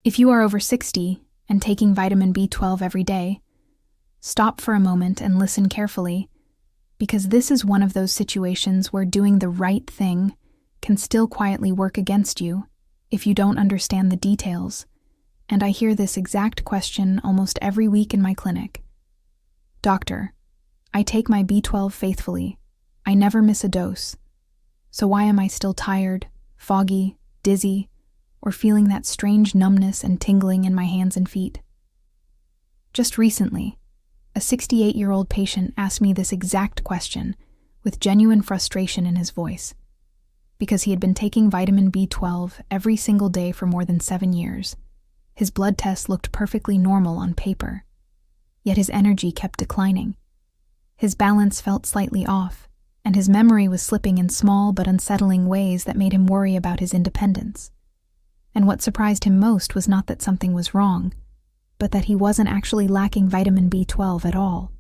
If you are over 60 and taking vitamin B12 every day, stop for a moment and listen carefully, because this is one of those situations where doing the right thing can still quietly work against you if you don't understand the details. And I hear this exact question almost every week in my clinic. Doctor, I take my B12 faithfully. I never miss a dose. So why am I still tired, foggy, dizzy, or feeling that strange numbness and tingling in my hands and feet? Just recently, a 68-year-old patient asked me this exact question with genuine frustration in his voice, because he had been taking vitamin B12 every single day for more than 7 years. His blood tests looked perfectly normal on paper, yet his energy kept declining. His balance felt slightly off, and his memory was slipping in small but unsettling ways that made him worry about his independence. And what surprised him most was not that something was wrong, but that he wasn't actually lacking vitamin B12 at all.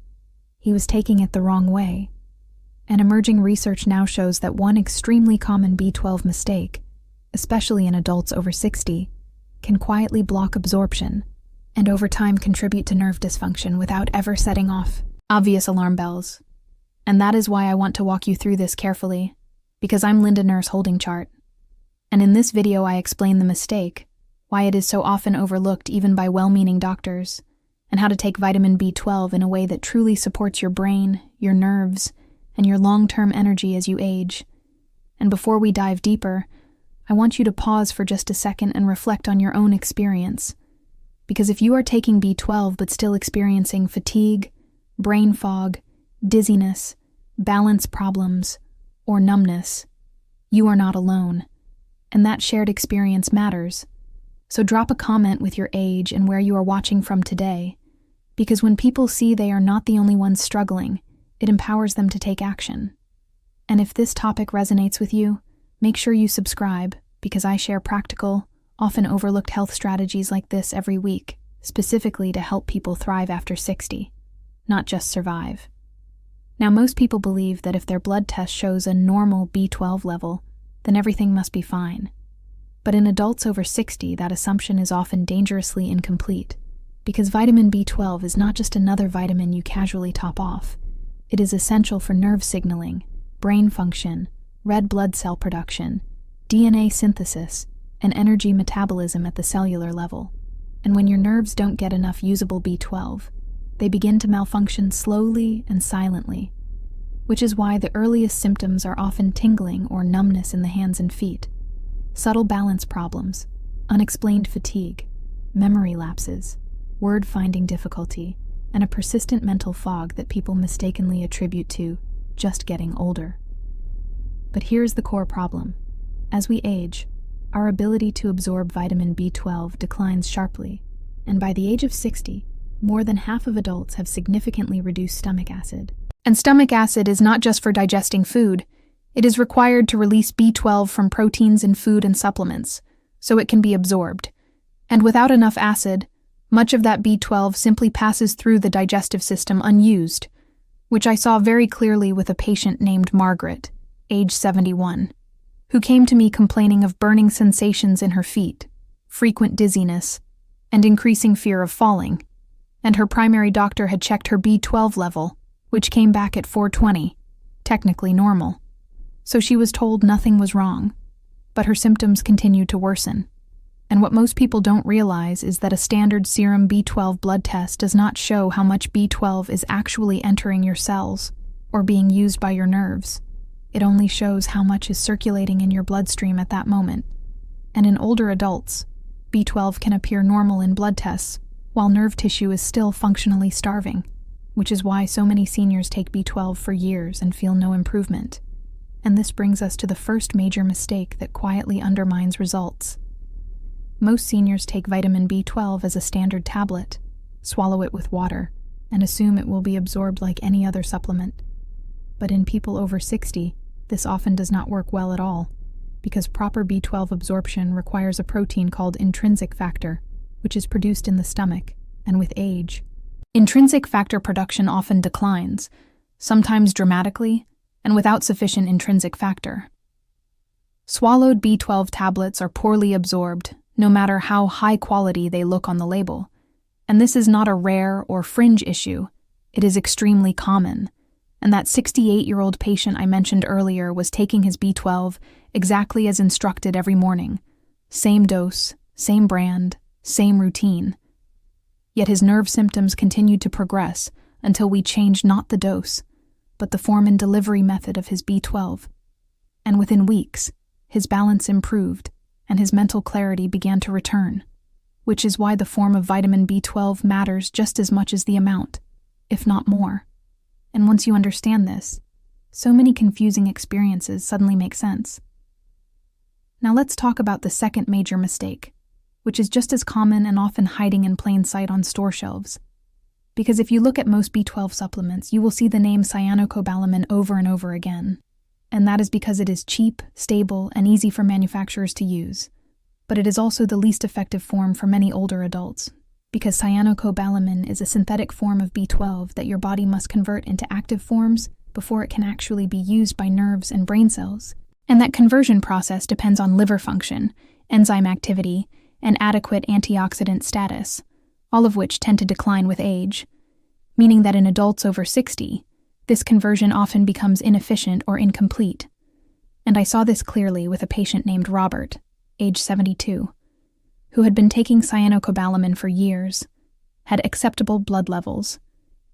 He was taking it the wrong way. And emerging research now shows that one extremely common B12 mistake, especially in adults over 60, can quietly block absorption and over time contribute to nerve dysfunction without ever setting off obvious alarm bells. And that is why I want to walk you through this carefully, because I'm Linda Nurse Holding Chart. And in this video I explain the mistake, why it is so often overlooked even by well-meaning doctors, and how to take vitamin B12 in a way that truly supports your brain, your nerves, and your long-term energy as you age. And before we dive deeper, I want you to pause for just a second and reflect on your own experience. Because if you are taking B12 but still experiencing fatigue, brain fog, dizziness, balance problems, or numbness, you are not alone. And that shared experience matters. So drop a comment with your age and where you are watching from today, because when people see they are not the only ones struggling, it empowers them to take action. And if this topic resonates with you, make sure you subscribe, because I share practical, often overlooked health strategies like this every week, specifically to help people thrive after 60, not just survive. Now, most people believe that if their blood test shows a normal B12 level, then everything must be fine. But in adults over 60, that assumption is often dangerously incomplete, because vitamin B12 is not just another vitamin you casually top off. It is essential for nerve signaling, brain function, red blood cell production, DNA synthesis, and energy metabolism at the cellular level. And when your nerves don't get enough usable B12, they begin to malfunction slowly and silently, which is why the earliest symptoms are often tingling or numbness in the hands and feet, subtle balance problems, unexplained fatigue, memory lapses, word-finding difficulty, and a persistent mental fog that people mistakenly attribute to just getting older. But here's the core problem. As we age, our ability to absorb vitamin B12 declines sharply, and by the age of 60, more than half of adults have significantly reduced stomach acid. And stomach acid is not just for digesting food. It is required to release B12 from proteins in food and supplements, so it can be absorbed. And without enough acid, much of that B12 simply passes through the digestive system unused, which I saw very clearly with a patient named Margaret, age 71, who came to me complaining of burning sensations in her feet, frequent dizziness, and increasing fear of falling. And her primary doctor had checked her B12 level, which came back at 420, technically normal. So she was told nothing was wrong, but her symptoms continued to worsen. And what most people don't realize is that a standard serum B12 blood test does not show how much B12 is actually entering your cells or being used by your nerves. It only shows how much is circulating in your bloodstream at that moment. And in older adults, B12 can appear normal in blood tests, while nerve tissue is still functionally starving, which is why so many seniors take B12 for years and feel no improvement. And this brings us to the first major mistake that quietly undermines results. Most seniors take vitamin B12 as a standard tablet, swallow it with water, and assume it will be absorbed like any other supplement. But in people over 60, this often does not work well at all, because proper B12 absorption requires a protein called intrinsic factor, which is produced in the stomach, and with age, intrinsic factor production often declines, sometimes dramatically, and without sufficient intrinsic factor. Swallowed B12 tablets are poorly absorbed, no matter how high quality they look on the label. And this is not a rare or fringe issue, it is extremely common. And that 68-year-old patient I mentioned earlier was taking his B12 exactly as instructed every morning. Same dose, same brand, same routine. Yet his nerve symptoms continued to progress until we changed not the dose, but the form and delivery method of his B12. And within weeks, his balance improved and his mental clarity began to return, which is why the form of vitamin B12 matters just as much as the amount, if not more. And once you understand this, so many confusing experiences suddenly make sense. Now let's talk about the second major mistake, which is just as common and often hiding in plain sight on store shelves. Because if you look at most B12 supplements, you will see the name cyanocobalamin over and over again. And that is because it is cheap, stable, and easy for manufacturers to use. But it is also the least effective form for many older adults, because cyanocobalamin is a synthetic form of B12 that your body must convert into active forms before it can actually be used by nerves and brain cells. And that conversion process depends on liver function, enzyme activity, and adequate antioxidant status, all of which tend to decline with age, meaning that in adults over 60, this conversion often becomes inefficient or incomplete. And I saw this clearly with a patient named Robert, age 72, who had been taking cyanocobalamin for years, had acceptable blood levels,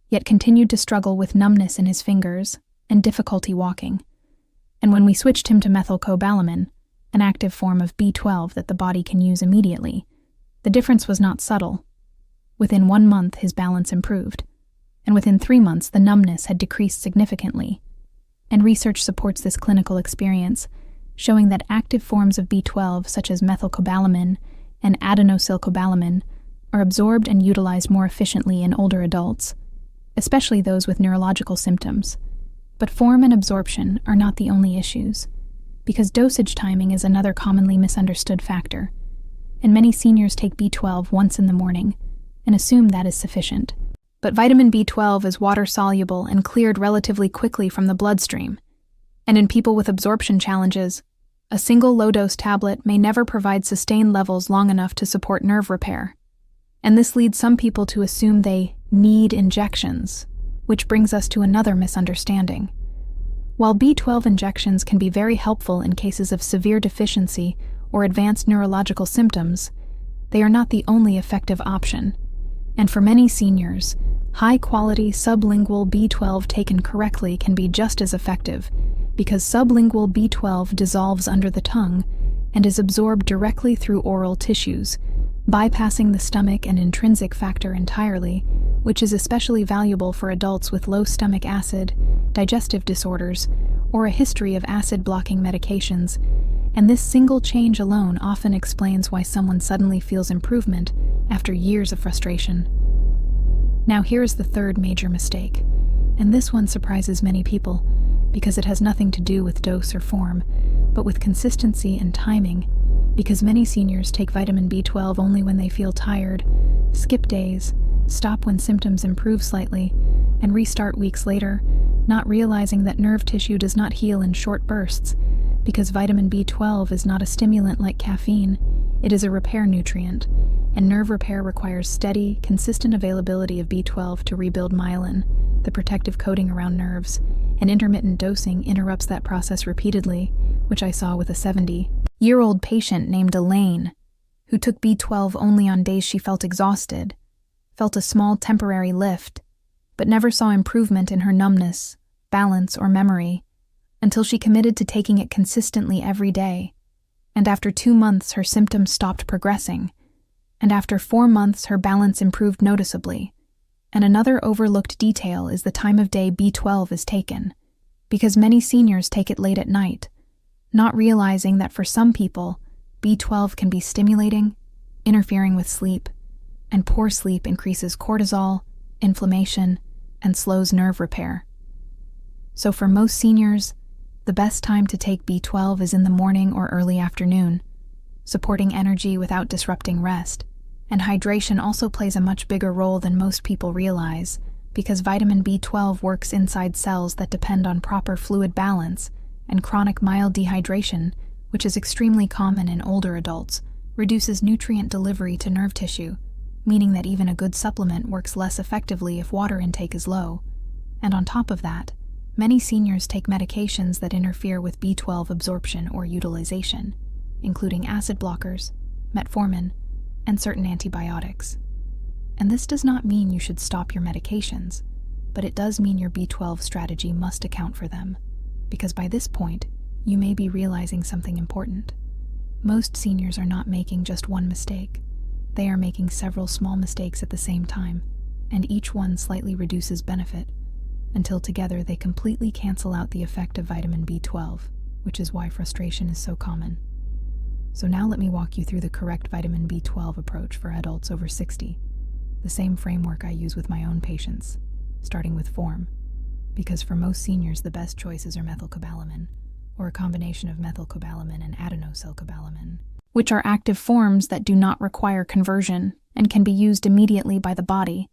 yet continued to struggle with numbness in his fingers and difficulty walking. And when we switched him to methylcobalamin, an active form of B12 that the body can use immediately, the difference was not subtle. Within 1 month, his balance improved, and within 3 months, the numbness had decreased significantly. And research supports this clinical experience, showing that active forms of B12, such as methylcobalamin and adenosylcobalamin, are absorbed and utilized more efficiently in older adults, especially those with neurological symptoms. But form and absorption are not the only issues, because dosage timing is another commonly misunderstood factor, and many seniors take B12 once in the morning and assume that is sufficient. But vitamin B12 is water-soluble and cleared relatively quickly from the bloodstream, and in people with absorption challenges, a single low-dose tablet may never provide sustained levels long enough to support nerve repair. And this leads some people to assume they need injections, which brings us to another misunderstanding. While B12 injections can be very helpful in cases of severe deficiency or advanced neurological symptoms, they are not the only effective option. And for many seniors, high-quality sublingual B12 taken correctly can be just as effective, because sublingual B12 dissolves under the tongue and is absorbed directly through oral tissues, bypassing the stomach and intrinsic factor entirely, which is especially valuable for adults with low stomach acid, digestive disorders, or a history of acid-blocking medications, and this single change alone often explains why someone suddenly feels improvement after years of frustration. Now here is the third major mistake, and this one surprises many people, because it has nothing to do with dose or form, but with consistency and timing, because many seniors take vitamin B12 only when they feel tired, skip days, stop when symptoms improve slightly, and restart weeks later, not realizing that nerve tissue does not heal in short bursts, because vitamin B12 is not a stimulant like caffeine, it is a repair nutrient, and nerve repair requires steady, consistent availability of B12 to rebuild myelin, the protective coating around nerves, and intermittent dosing interrupts that process repeatedly, which I saw with a 70-year-old patient named Elaine, who took B12 only on days she felt exhausted, felt a small temporary lift, but never saw improvement in her numbness, balance, or memory, until she committed to taking it consistently every day. And after 2 months, her symptoms stopped progressing, and after 4 months, her balance improved noticeably. And another overlooked detail is the time of day B12 is taken, because many seniors take it late at night, not realizing that for some people, B12 can be stimulating, interfering with sleep, and poor sleep increases cortisol, inflammation, and slows nerve repair. So for most seniors, the best time to take B12 is in the morning or early afternoon, supporting energy without disrupting rest. And hydration also plays a much bigger role than most people realize, because vitamin B12 works inside cells that depend on proper fluid balance and chronic mild dehydration, which is extremely common in older adults, reduces nutrient delivery to nerve tissue, meaning that even a good supplement works less effectively if water intake is low. And on top of that, many seniors take medications that interfere with B12 absorption or utilization, including acid blockers, metformin, and certain antibiotics. And this does not mean you should stop your medications, but it does mean your B12 strategy must account for them, because by this point, you may be realizing something important. Most seniors are not making just one mistake. They are making several small mistakes at the same time, and each one slightly reduces benefit, until together they completely cancel out the effect of vitamin B12, which is why frustration is so common. So now let me walk you through the correct vitamin B12 approach for adults over 60, the same framework I use with my own patients, starting with form, because for most seniors the best choices are methylcobalamin, or a combination of methylcobalamin and adenosylcobalamin, which are active forms that do not require conversion and can be used immediately by the body,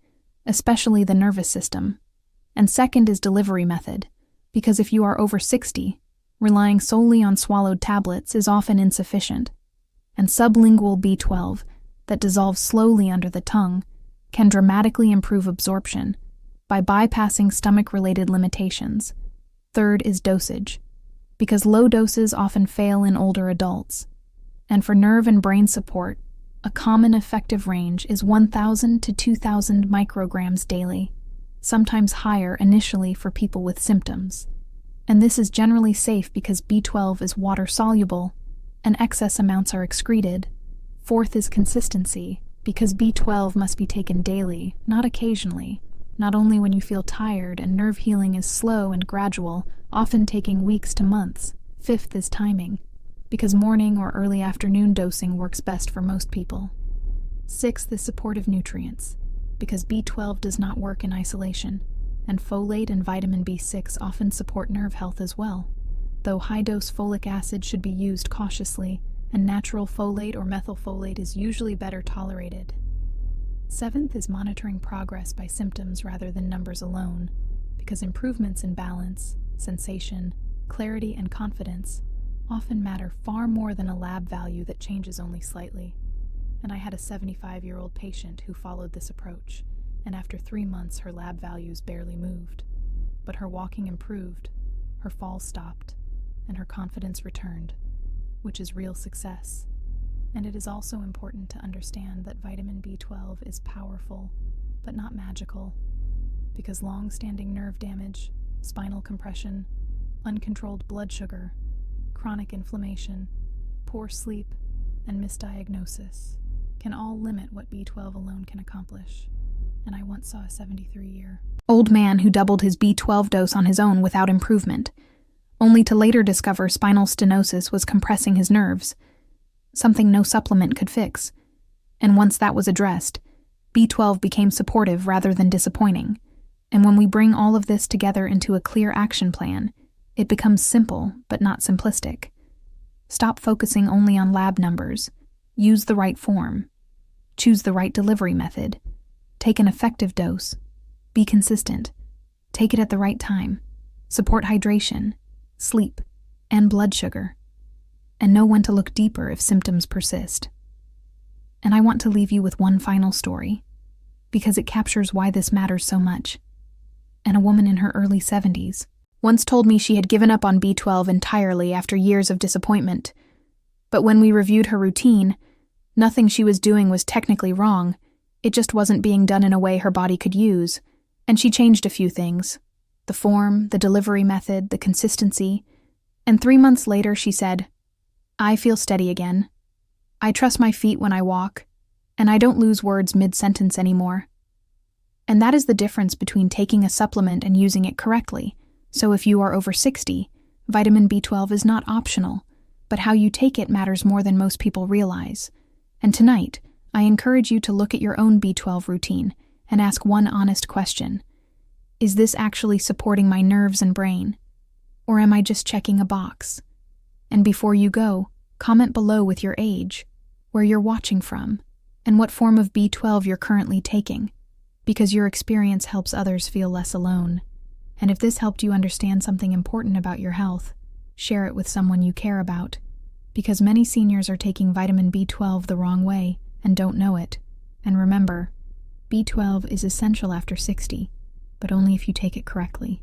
especially the nervous system. And second is delivery method, because if you are over 60, relying solely on swallowed tablets is often insufficient. And sublingual B12, that dissolves slowly under the tongue, can dramatically improve absorption by bypassing stomach-related limitations. Third is dosage, because low doses often fail in older adults. And for nerve and brain support, a common effective range is 1,000 to 2,000 micrograms daily, sometimes higher initially for people with symptoms. And this is generally safe because B12 is water-soluble, and excess amounts are excreted. Fourth is consistency, because B12 must be taken daily, not occasionally, not only when you feel tired, and nerve healing is slow and gradual, often taking weeks to months. Fifth is timing, because morning or early afternoon dosing works best for most people. Sixth is supportive nutrients, because B12 does not work in isolation, and folate and vitamin B6 often support nerve health as well, though high-dose folic acid should be used cautiously, and natural folate or methylfolate is usually better tolerated. Seventh is monitoring progress by symptoms rather than numbers alone, because improvements in balance, sensation, clarity, and confidence often matter far more than a lab value that changes only slightly. And I had a 75-year-old patient who followed this approach, and after 3 months her lab values barely moved. But her walking improved, her falls stopped, and her confidence returned, which is real success. And it is also important to understand that vitamin B12 is powerful, but not magical, because long-standing nerve damage, spinal compression, uncontrolled blood sugar, chronic inflammation, poor sleep, and misdiagnosis can all limit what B12 alone can accomplish. And I once saw a 73-year-old man who doubled his B12 dose on his own without improvement, only to later discover spinal stenosis was compressing his nerves, something no supplement could fix. And once that was addressed, B12 became supportive rather than disappointing. And when we bring all of this together into a clear action plan, it becomes simple, but not simplistic. Stop focusing only on lab numbers. Use the right form. Choose the right delivery method. Take an effective dose. Be consistent. Take it at the right time. Support hydration, sleep, and blood sugar. And know when to look deeper if symptoms persist. And I want to leave you with one final story, because it captures why this matters so much. And a woman in her early 70s once told me she had given up on B12 entirely after years of disappointment. But when we reviewed her routine, nothing she was doing was technically wrong. It just wasn't being done in a way her body could use. And she changed a few things: the form, the delivery method, the consistency. And 3 months later, she said, "I feel steady again. I trust my feet when I walk, and I don't lose words mid-sentence anymore." And that is the difference between taking a supplement and using it correctly. So if you are over 60, vitamin B12 is not optional, but how you take it matters more than most people realize. And tonight, I encourage you to look at your own B12 routine and ask one honest question. Is this actually supporting my nerves and brain? Or am I just checking a box? And before you go, comment below with your age, where you're watching from, and what form of B12 you're currently taking, because your experience helps others feel less alone. And if this helped you understand something important about your health, share it with someone you care about. because many seniors are taking vitamin B12 the wrong way and don't know it. And remember, B12 is essential after 60, but only if you take it correctly.